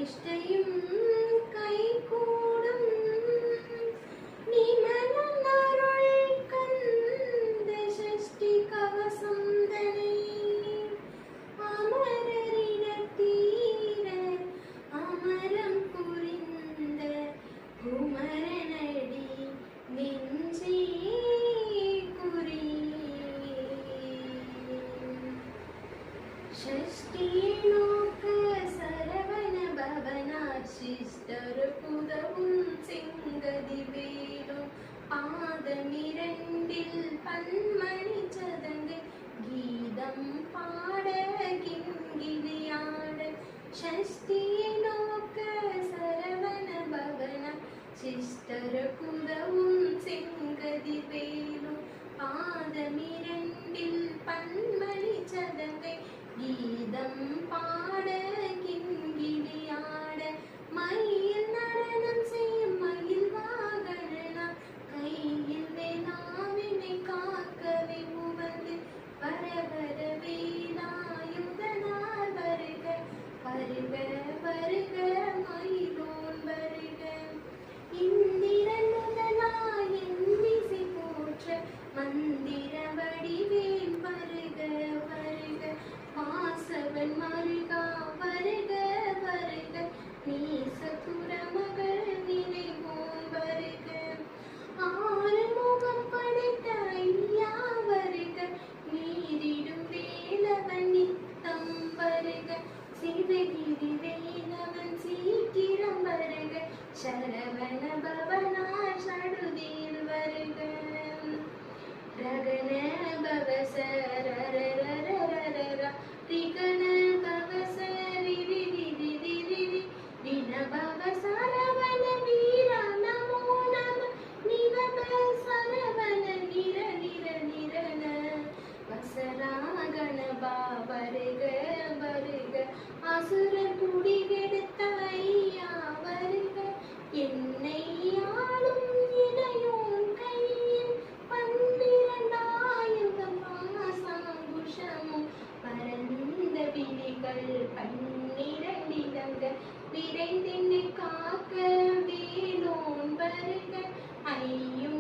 நிஷ்டையும் கைகூடும் நிமலனருள் கந்த சஷ்டி கவசம் தனை அமரரிடத் தீர அமரம் புரிந்த குமரனடி நெஞ்சே குறி ஷஷ்டியை நோக்க சரவண பவனார் சிஷ்டர் புதவும் செங்கதி வேலும் பாதமிரண்டில் பன்மணி சதங்கை கீதம் பாட கிண்கிணியாட ஷஷ்டியை நோக்க சரவண பவனார் சிஷ்டர் புதவும் செங்கதி வேலும் பாதமிரண்டில் பன்மணி சதங்கை கீதம் பாட கிண்கிணியாட மயில் நடனம் செய்யும் மயில் வாகனா கையில் வேளாவினை காக்கவே உவந்து வர வர வேலாயுதனார் வருக வருக வருக மயிலோன் வருக இந்திரன் முதலாய் எண்ணிசை போற்ற மந்திர வடிவேல் வருக வருக வாசவன் மருகா வருக வருக நீசபுர மகள் நினைவோம் வருக ஆறுமுகம் படைத்த ஐயா வருக நீரிடும் வேலவன் நித்தம் வருக சிவகிரி வேலவன் சீக்கிரம் வருக சரவண பவனார் சடுதியில் வருக ரகன பவசரரரரரரர ரிகன பவசரிரிரிரிரிரி வினபவ சரவண வீர நமோ நம நிவப சரவண நிர நிர நிரன வசராகணபா வருக வருக அசுர குடி கெடுத்த ஐயா வருக என்னை ஆளும் இடையோன் கையில் பன்னிரண்டாயுதம் பாசாங்குஷமும் பரந்த விழிகள் பன்னிரண்டிலங்க விரைந்தென்னை காக்க வேலோன் வருக ஐயும்